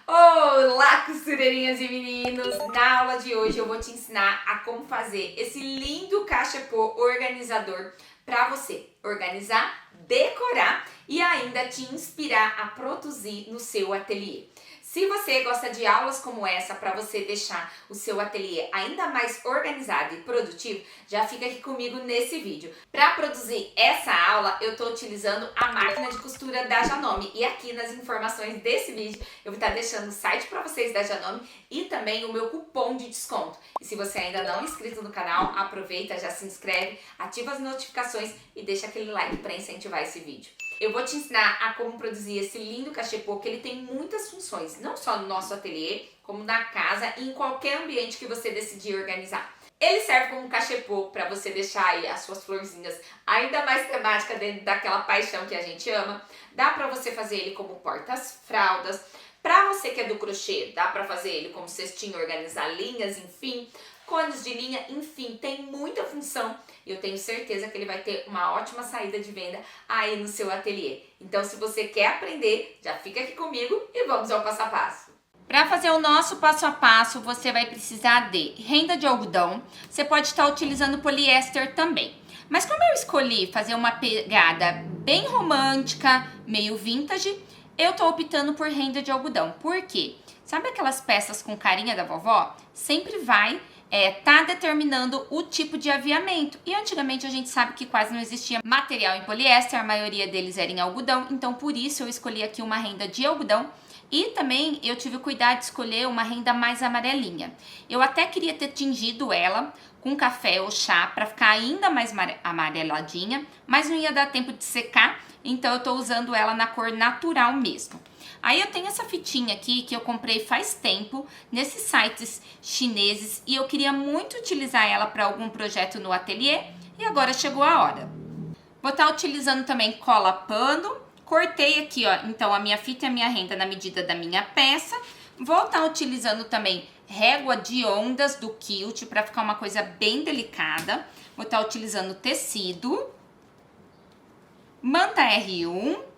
Olá, costureirinhas e meninos! Na aula de hoje eu vou te ensinar a como fazer esse lindo cachepô organizador para você organizar, decorar e ainda te inspirar a produzir no seu ateliê. Se você gosta de aulas como essa para você deixar o seu ateliê ainda mais organizado e produtivo, já fica aqui comigo nesse vídeo. Para produzir essa aula, eu estou utilizando a máquina de costura da Janome e aqui nas informações desse vídeo eu vou estar deixando o site para vocês da Janome e também o meu cupom de desconto. E se você ainda não é inscrito no canal, aproveita, já se inscreve, ativa as notificações e deixa aquele like para incentivar esse vídeo. Eu vou te ensinar a como produzir esse lindo cachepô, que ele tem muitas funções, não só no nosso ateliê, como na casa e em qualquer ambiente que você decidir organizar. Ele serve como um cachepô para você deixar aí as suas florzinhas ainda mais temática dentro daquela paixão que a gente ama. Dá para você fazer ele como porta-fraldas. Para você que é do crochê, dá para fazer ele como cestinho, organizar linhas, enfim, cones de linha, enfim, tem muita função e eu tenho certeza que ele vai ter uma ótima saída de venda aí no seu ateliê. Então, se você quer aprender, já fica aqui comigo e vamos ao passo a passo. Para fazer o nosso passo a passo, você vai precisar de renda de algodão, você pode estar utilizando poliéster também. Mas como eu escolhi fazer uma pegada bem romântica, meio vintage, eu tô optando por renda de algodão. Por quê? Sabe aquelas peças com carinha da vovó? Sempre vai tá determinando o tipo de aviamento. E antigamente a gente sabe que quase não existia material em poliéster, a maioria deles era em algodão. Então por isso eu escolhi aqui uma renda de algodão. E também eu tive o cuidado de escolher uma renda mais amarelinha. Eu até queria ter tingido ela com café ou chá para ficar ainda mais amareladinha, mas não ia dar tempo de secar, então eu tô usando ela na cor natural mesmo. Aí eu tenho essa fitinha aqui que eu comprei faz tempo nesses sites chineses e eu queria muito utilizar ela para algum projeto no ateliê e agora chegou a hora. Vou estar utilizando também cola pano, cortei aqui ó, então a minha fita e a minha renda na medida da minha peça. Vou estar utilizando também régua de ondas do quilt para ficar uma coisa bem delicada. Vou estar utilizando tecido, manta R1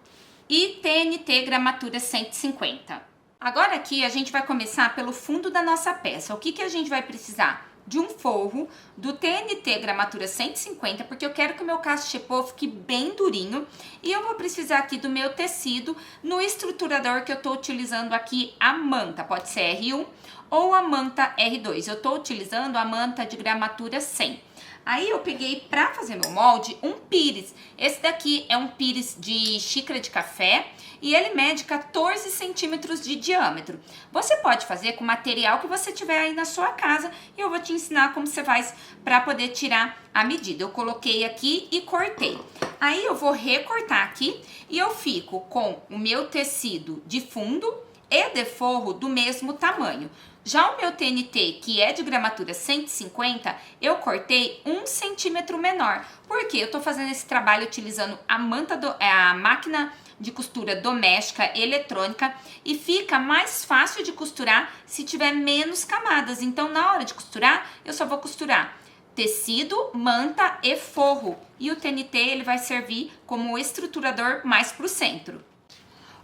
e TNT gramatura 150. Agora aqui a gente vai começar pelo fundo da nossa peça. O que a gente vai precisar? De um forro do TNT gramatura 150, porque eu quero que o meu cachepô fique bem durinho. E eu vou precisar aqui do meu tecido no estruturador que eu tô utilizando aqui, a manta. Pode ser R1 ou a manta R2. Eu tô utilizando a manta de gramatura 100. Aí eu peguei pra fazer meu molde um pires. Esse daqui é um pires de xícara de café e ele mede 14 centímetros de diâmetro. Você pode fazer com o material que você tiver aí na sua casa e eu vou te ensinar como você faz para poder tirar a medida. Eu coloquei aqui e cortei. Aí eu vou recortar aqui e eu fico com o meu tecido de fundo e de forro do mesmo tamanho. Já o meu TNT, que é de gramatura 150, eu cortei 1 centímetro menor. Porque eu tô fazendo esse trabalho utilizando a máquina de costura doméstica eletrônica e fica mais fácil de costurar se tiver menos camadas. Então, na hora de costurar, eu só vou costurar tecido, manta e forro. E o TNT, ele vai servir como estruturador mais pro centro.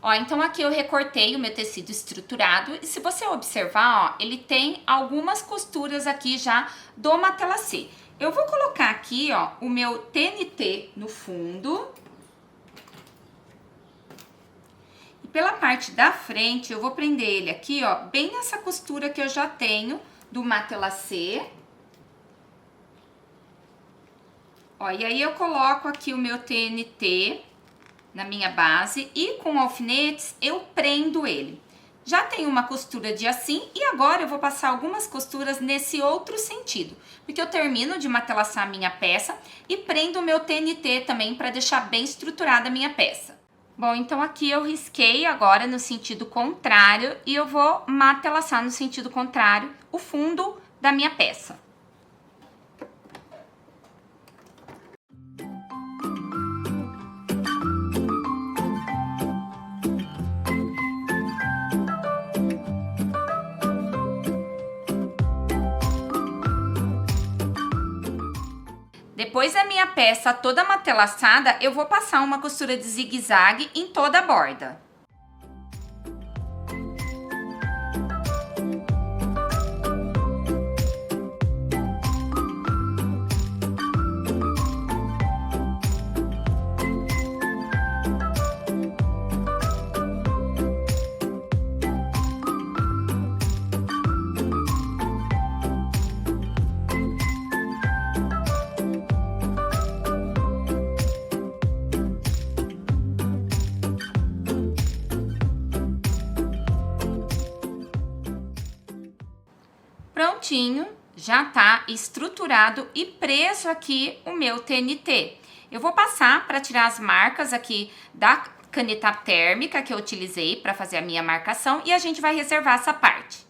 Ó, então aqui eu recortei o meu tecido estruturado e se você observar, ó, ele tem algumas costuras aqui já do matelassé. Eu vou colocar aqui, ó, o meu TNT no fundo. E pela parte da frente, eu vou prender ele aqui, ó, bem nessa costura que eu já tenho do matelassé. Ó, e aí eu coloco aqui o meu TNT na minha base e com alfinetes eu prendo ele. Já tem uma costura de assim e agora eu vou passar algumas costuras nesse outro sentido, porque eu termino de matelassar a minha peça e prendo o meu TNT também para deixar bem estruturada a minha peça. Bom, então aqui eu risquei agora no sentido contrário e eu vou matelassar no sentido contrário o fundo da minha peça. Depois da minha peça toda matelassada, eu vou passar uma costura de zigue-zague em toda a borda. Prontinho, já tá estruturado e preso aqui o meu TNT. Eu vou passar para tirar as marcas aqui da caneta térmica que eu utilizei para fazer a minha marcação e a gente vai reservar essa parte.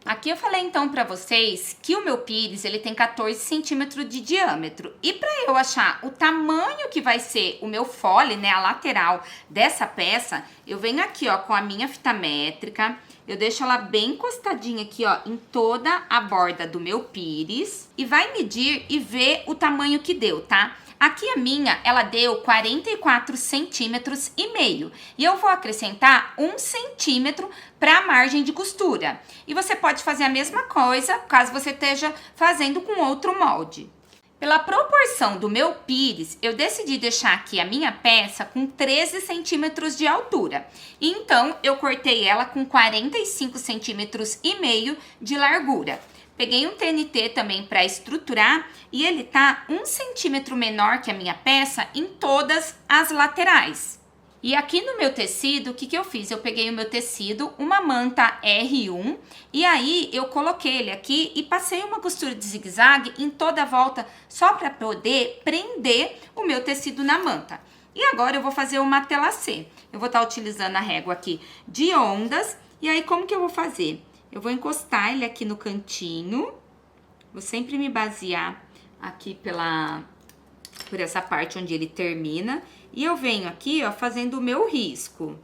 Aqui eu falei então para vocês que o meu pires ele tem 14 centímetros de diâmetro. E para eu achar o tamanho que vai ser o meu fole, né, a lateral dessa peça, eu venho aqui, ó, com a minha fita métrica. Eu deixo ela bem encostadinha aqui, ó, em toda a borda do meu pires. E vai medir e ver o tamanho que deu, tá? Aqui a minha, ela deu 44 centímetros e meio. E eu vou acrescentar 1 centímetro para a margem de costura. E você pode fazer a mesma coisa, caso você esteja fazendo com outro molde. Pela proporção do meu pires, eu decidi deixar aqui a minha peça com 13 centímetros de altura. Então, eu cortei ela com 45 centímetros e meio de largura. Peguei um TNT também para estruturar e ele tá 1 centímetro menor que a minha peça em todas as laterais. E aqui no meu tecido, o que eu fiz? Eu peguei o meu tecido, uma manta R1, e aí eu coloquei ele aqui e passei uma costura de zigue-zague em toda a volta, só para poder prender o meu tecido na manta. E agora eu vou fazer o matelassé. Eu vou estar utilizando a régua aqui de ondas, e aí como que eu vou fazer? Eu vou encostar ele aqui no cantinho, vou sempre me basear aqui por essa parte onde ele termina. E eu venho aqui, ó, fazendo o meu risco.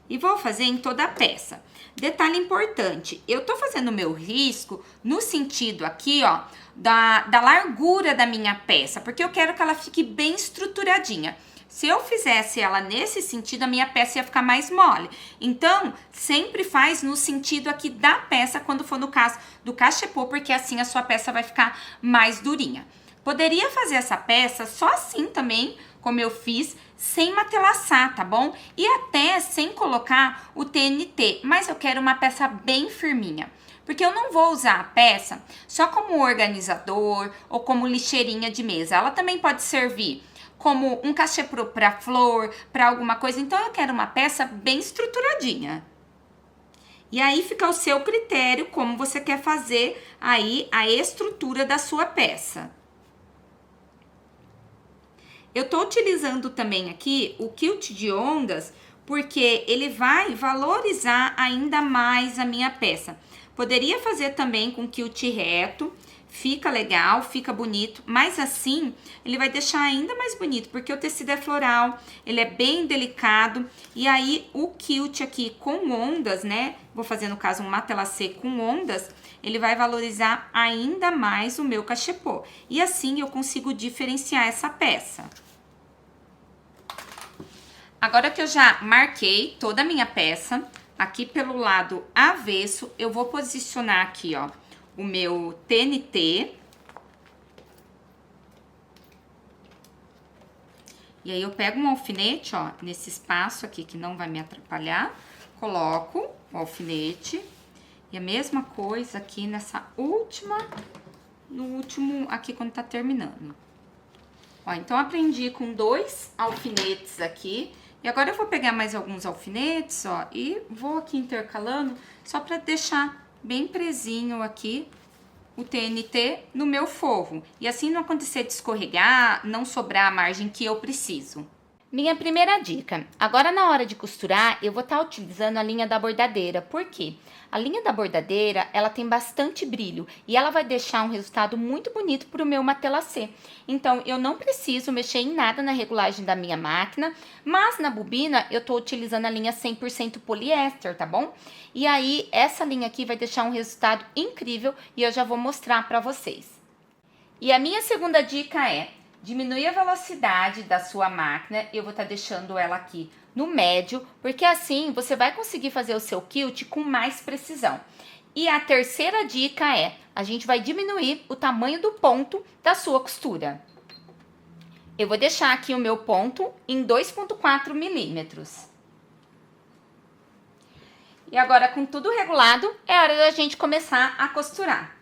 E vou fazer em toda a peça. Detalhe importante, eu tô fazendo o meu risco no sentido aqui, ó, da largura da minha peça, porque eu quero que ela fique bem estruturadinha. Se eu fizesse ela nesse sentido, a minha peça ia ficar mais mole. Então, sempre faz no sentido aqui da peça, quando for no caso do cachepô, porque assim a sua peça vai ficar mais durinha. Poderia fazer essa peça só assim também, como eu fiz, sem matelassar, tá bom? E até sem colocar o TNT, mas eu quero uma peça bem firminha. Porque eu não vou usar a peça só como organizador ou como lixeirinha de mesa. Ela também pode servir como um cachepô para flor, para alguma coisa. Então, eu quero uma peça bem estruturadinha. E aí fica ao seu critério como você quer fazer aí a estrutura da sua peça. Eu tô utilizando também aqui o quilt de ondas, porque ele vai valorizar ainda mais a minha peça. Poderia fazer também com quilt reto, fica legal, fica bonito, mas assim ele vai deixar ainda mais bonito, porque o tecido é floral, ele é bem delicado, e aí o quilt aqui com ondas, né, vou fazer no caso um matelassé com ondas, ele vai valorizar ainda mais o meu cachepô, e assim eu consigo diferenciar essa peça. Agora que eu já marquei toda a minha peça, aqui pelo lado avesso, eu vou posicionar aqui, ó, o meu TNT. E aí eu pego um alfinete, ó, nesse espaço aqui que não vai me atrapalhar, coloco o alfinete. E a mesma coisa aqui nessa no último aqui quando tá terminando. Ó, então aprendi com 2 alfinetes aqui. E agora eu vou pegar mais alguns alfinetes, ó, e vou aqui intercalando só pra deixar bem presinho aqui o TNT no meu forro. E assim não acontecer de escorregar, não sobrar a margem que eu preciso. Minha primeira dica, agora na hora de costurar, eu vou estar utilizando a linha da bordadeira. Por quê? A linha da bordadeira, ela tem bastante brilho e ela vai deixar um resultado muito bonito para o meu matelassé. Então, eu não preciso mexer em nada na regulagem da minha máquina, mas na bobina eu tô utilizando a linha 100% poliéster, tá bom? E aí, essa linha aqui vai deixar um resultado incrível e eu já vou mostrar para vocês. E a minha segunda dica é: diminuir a velocidade da sua máquina. Eu vou estar deixando ela aqui no médio, porque assim você vai conseguir fazer o seu quilt com mais precisão. E a terceira dica é: a gente vai diminuir o tamanho do ponto da sua costura. Eu vou deixar aqui o meu ponto em 2,4 milímetros. E agora, com tudo regulado, é hora da gente começar a costurar.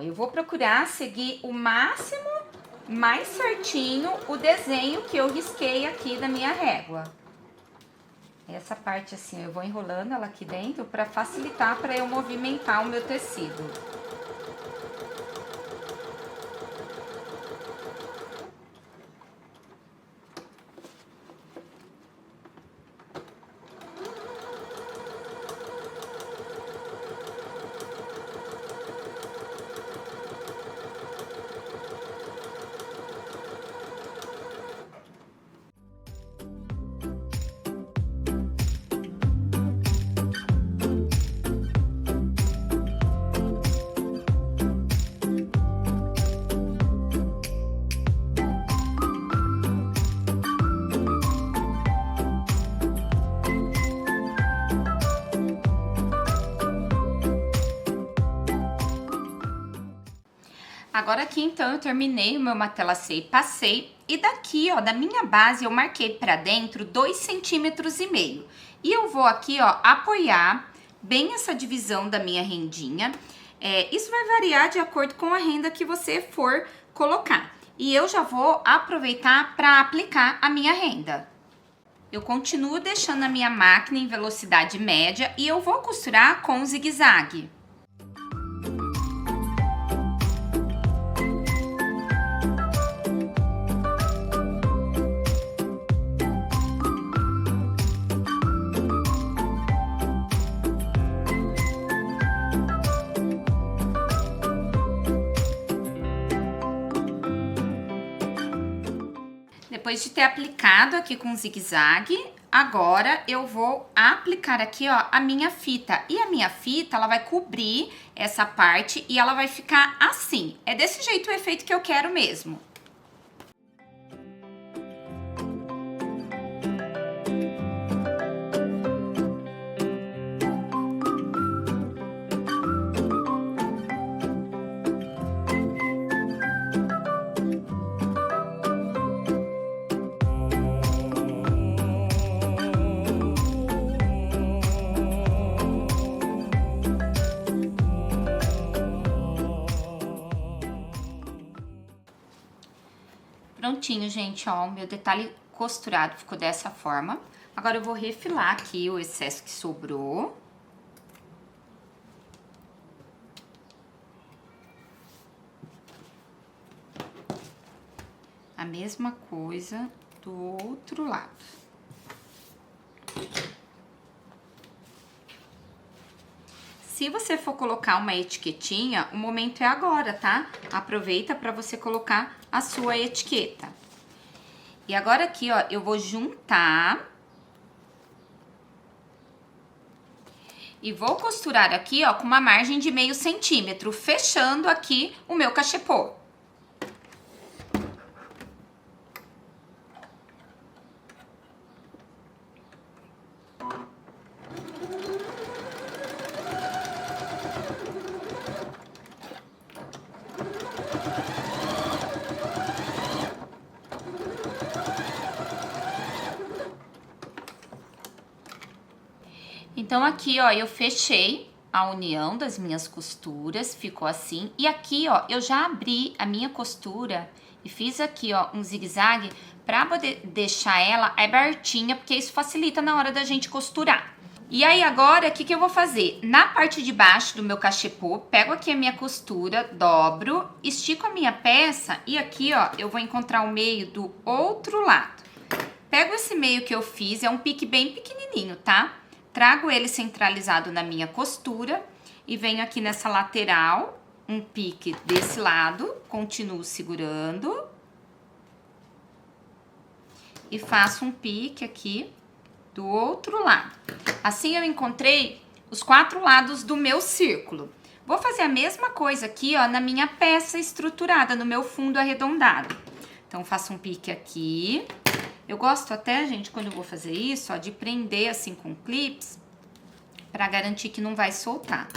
eu vou procurar seguir o máximo, mais certinho, o desenho que eu risquei aqui da minha régua. Essa parte assim, eu vou enrolando ela aqui dentro para facilitar para eu movimentar o meu tecido. Agora aqui, então, eu terminei o meu matelassê e passei. E daqui, ó, da minha base, eu marquei pra dentro 2,5 centímetros. E eu vou aqui, ó, apoiar bem essa divisão da minha rendinha. Isso vai variar de acordo com a renda que você for colocar. E eu já vou aproveitar pra aplicar a minha renda. Eu continuo deixando a minha máquina em velocidade média e eu vou costurar com zigue-zague. Depois de ter aplicado aqui com zigue-zague, agora eu vou aplicar aqui, ó, a minha fita. E a minha fita, ela vai cobrir essa parte e ela vai ficar assim. É desse jeito o efeito que eu quero mesmo. Prontinho, gente, ó, o meu detalhe costurado ficou dessa forma. Agora eu vou refilar aqui o excesso que sobrou. A mesma coisa do outro lado. Se você for colocar uma etiquetinha, o momento é agora, tá? Aproveita para você colocar a sua etiqueta. E agora aqui, ó, eu vou juntar e vou costurar aqui, ó, com uma margem de meio centímetro, fechando aqui o meu cachepô. Então, aqui, ó, eu fechei a união das minhas costuras, ficou assim. E aqui, ó, eu já abri a minha costura e fiz aqui, ó, um zigue-zague pra poder deixar ela abertinha, porque isso facilita na hora da gente costurar. E aí, agora, o que que eu vou fazer? Na parte de baixo do meu cachepô, pego aqui a minha costura, dobro, estico a minha peça e aqui, ó, eu vou encontrar o meio do outro lado. Pego esse meio que eu fiz, é um pique bem pequenininho, tá? Trago ele centralizado na minha costura e venho aqui nessa lateral, um pique desse lado, continuo segurando. E faço um pique aqui do outro lado. Assim eu encontrei os 4 lados do meu círculo. Vou fazer a mesma coisa aqui, ó, na minha peça estruturada, no meu fundo arredondado. Então, faço um pique aqui. Eu gosto até, gente, quando eu vou fazer isso, ó, de prender assim com clips, pra garantir que não vai soltar.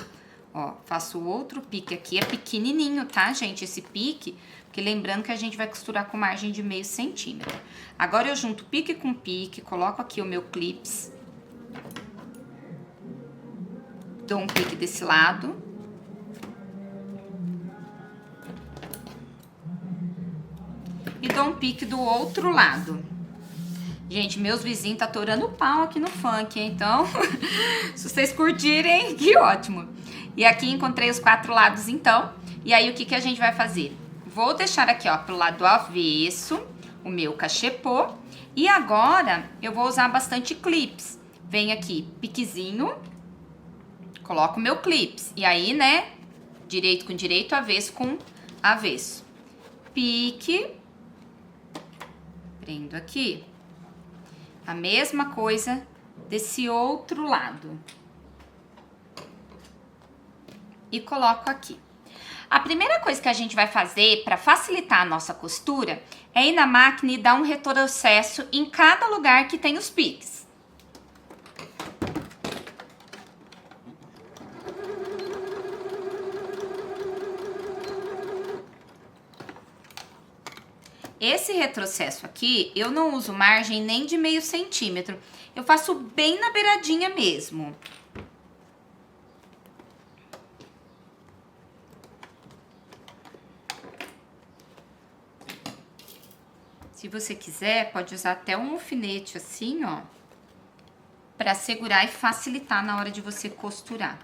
Ó, faço outro pique aqui, é pequenininho, tá, gente, esse pique, porque lembrando que a gente vai costurar com margem de meio centímetro. Agora eu junto pique com pique, coloco aqui o meu clips, dou um pique desse lado, dou um pique do outro lado. Gente, meus vizinhos tá torando pau aqui no funk, hein? Então, se vocês curtirem, que ótimo. E aqui encontrei os 4 lados, então. E aí, o que que a gente vai fazer? Vou deixar aqui, ó, pro lado avesso, o meu cachepô. E agora, eu vou usar bastante clips. Venho aqui, piquezinho, coloco o meu clips. E aí, né, direito com direito, avesso com avesso. Pique. Prendo aqui. A mesma coisa desse outro lado. E coloco aqui. A primeira coisa que a gente vai fazer para facilitar a nossa costura é ir na máquina e dar um retrocesso em cada lugar que tem os piques. Esse retrocesso aqui, eu não uso margem nem de meio centímetro. Eu faço bem na beiradinha mesmo. Se você quiser, pode usar até um alfinete assim, ó, para segurar e facilitar na hora de você costurar.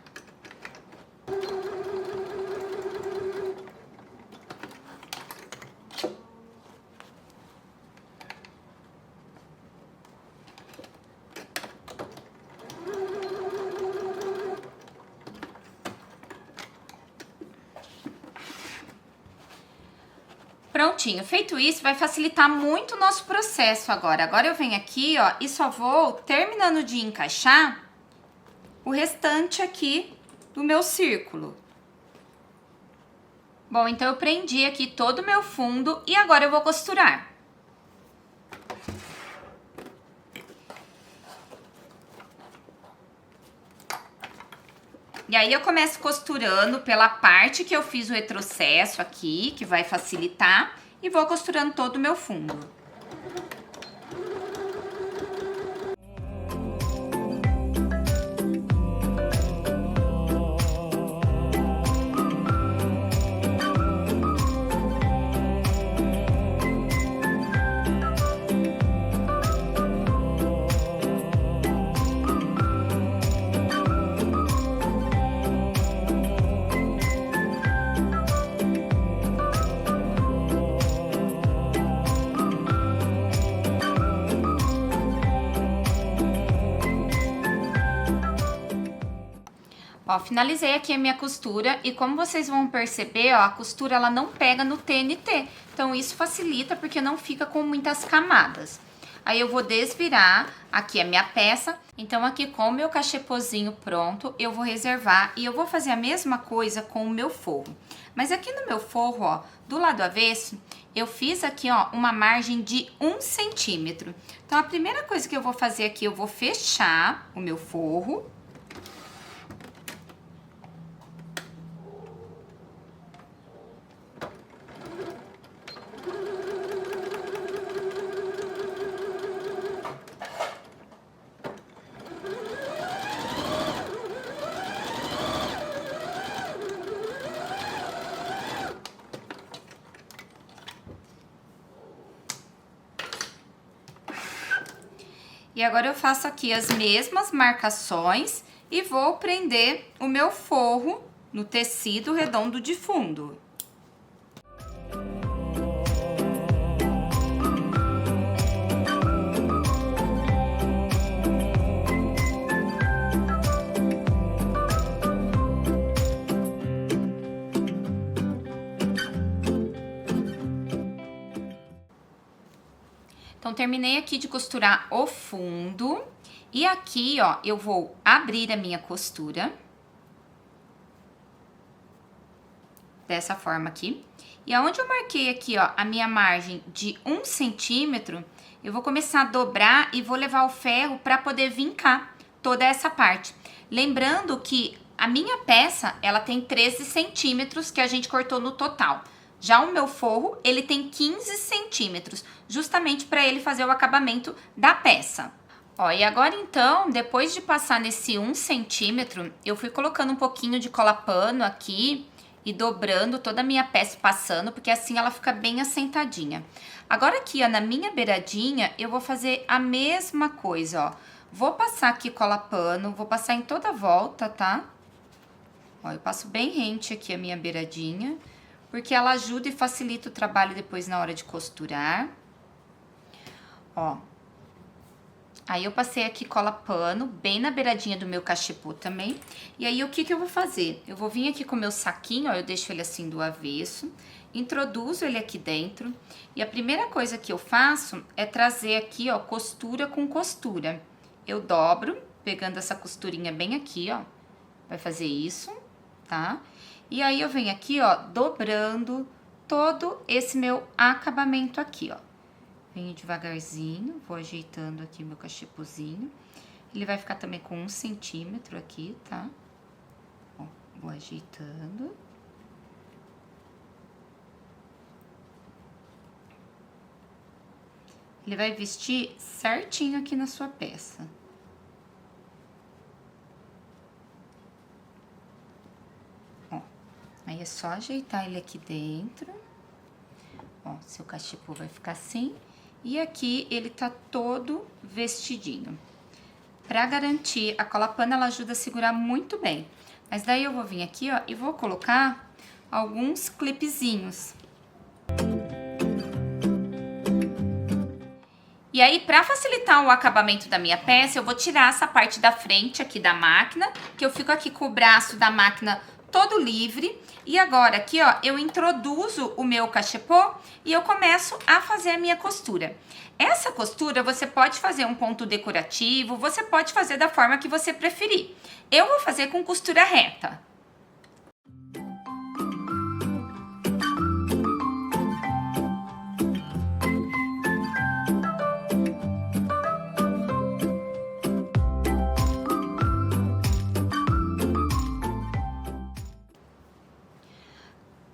Prontinho, feito isso, vai facilitar muito o nosso processo agora. Agora eu venho aqui, ó, e só vou terminando de encaixar o restante aqui do meu círculo. Bom, então eu prendi aqui todo o meu fundo e agora eu vou costurar. E aí eu começo costurando pela parte que eu fiz o retrocesso aqui, que vai facilitar, e vou costurando todo o meu fundo. Ó, finalizei aqui a minha costura e como vocês vão perceber, ó, a costura ela não pega no TNT. Então isso facilita porque não fica com muitas camadas. Aí eu vou desvirar aqui a minha peça. Então aqui com o meu cachepôzinho pronto, eu vou reservar e eu vou fazer a mesma coisa com o meu forro. Mas aqui no meu forro, ó, do lado avesso, eu fiz aqui, ó, uma margem de 1 centímetro. Então a primeira coisa que eu vou fazer aqui, eu vou fechar o meu forro. E agora eu faço aqui as mesmas marcações e vou prender o meu forro no tecido redondo de fundo. Então, terminei aqui de costurar o fundo. E aqui, ó, eu vou abrir a minha costura. Dessa forma aqui. E aonde eu marquei aqui, ó, a minha margem de 1 centímetro, eu vou começar a dobrar e vou levar o ferro para poder vincar toda essa parte. Lembrando que a minha peça, ela tem 13 centímetros que a gente cortou no total. Já o meu forro, ele tem 15 centímetros, justamente para ele fazer o acabamento da peça. Ó, e agora então, depois de passar nesse 1 centímetro, eu fui colocando um pouquinho de cola pano aqui e dobrando toda a minha peça passando, porque assim ela fica bem assentadinha. Agora aqui, ó, na minha beiradinha, eu vou fazer a mesma coisa, ó. Vou passar aqui cola pano, vou passar em toda a volta, tá? Ó, eu passo bem rente aqui a minha beiradinha, porque ela ajuda e facilita o trabalho depois na hora de costurar. Ó. Aí eu passei aqui cola pano, bem na beiradinha do meu cachepô também. E aí o que que eu vou fazer? Eu vou vir aqui com o meu saquinho, ó, eu deixo ele assim do avesso, introduzo ele aqui dentro. E a primeira coisa que eu faço é trazer aqui, ó, costura com costura. Eu dobro, pegando essa costurinha bem aqui, ó, vai fazer isso, tá? E aí eu venho aqui, ó, dobrando todo esse meu acabamento aqui, ó. Venho devagarzinho, vou ajeitando aqui meu cachepozinho. Ele vai ficar também com 1 centímetro aqui, tá? Ó, vou ajeitando. Ele vai vestir certinho aqui na sua peça. Ó, aí é só ajeitar ele aqui dentro. Ó, seu cachepô vai ficar assim. E aqui ele tá todo vestidinho. Pra garantir, a cola pano ela ajuda a segurar muito bem. Mas daí eu vou vir aqui, ó, e vou colocar alguns clipezinhos. E aí, pra facilitar o acabamento da minha peça, eu vou tirar essa parte da frente aqui da máquina, que eu fico aqui com o braço da máquina todo livre. E agora aqui, ó, eu introduzo o meu cachepô e eu começo a fazer a minha costura. Essa costura você pode fazer um ponto decorativo, você pode fazer da forma que você preferir. Eu vou fazer com costura reta.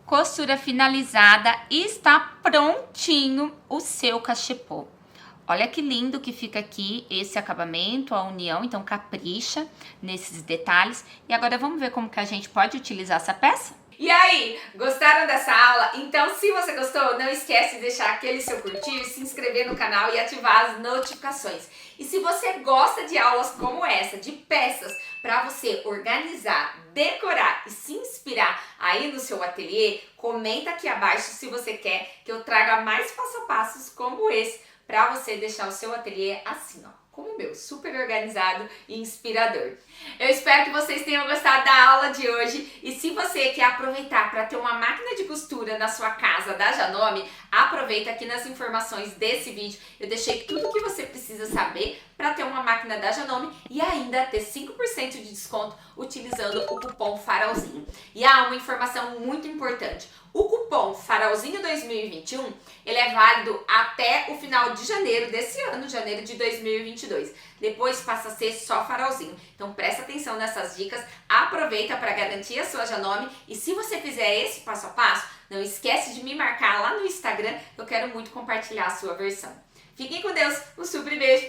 Costura finalizada e está prontinho o seu cachepô. Olha que lindo que fica aqui esse acabamento, a união, então capricha nesses detalhes. E agora vamos ver como que a gente pode utilizar essa peça? E aí, gostaram dessa aula? Então, se você gostou, não esquece de deixar aquele seu curtir, se inscrever no canal e ativar as notificações. E se você gosta de aulas como essa, de peças para você organizar, decorar e se inspirar aí no seu ateliê, comenta aqui abaixo se você quer que eu traga mais passo a passos como esse para você deixar o seu ateliê assim, ó, como o meu, super organizado e inspirador. Eu espero que vocês tenham gostado da aula de hoje e se você quer aproveitar para ter uma máquina de costura na sua casa da Janome, aproveita aqui nas informações desse vídeo. Eu deixei tudo que você precisa saber para ter uma máquina da Janome e ainda ter 5% de desconto utilizando o cupom FAROLZINHO. E há uma informação muito importante. O cupom FAROLZINHO 2021, ele é válido até o final de janeiro desse ano, janeiro de 2022. Depois passa a ser só farolzinho. Então presta atenção nessas dicas, aproveita para garantir a sua Janome e se você fizer esse passo a passo, não esquece de me marcar lá no Instagram, eu quero muito compartilhar a sua versão. Fiquem com Deus, um super beijo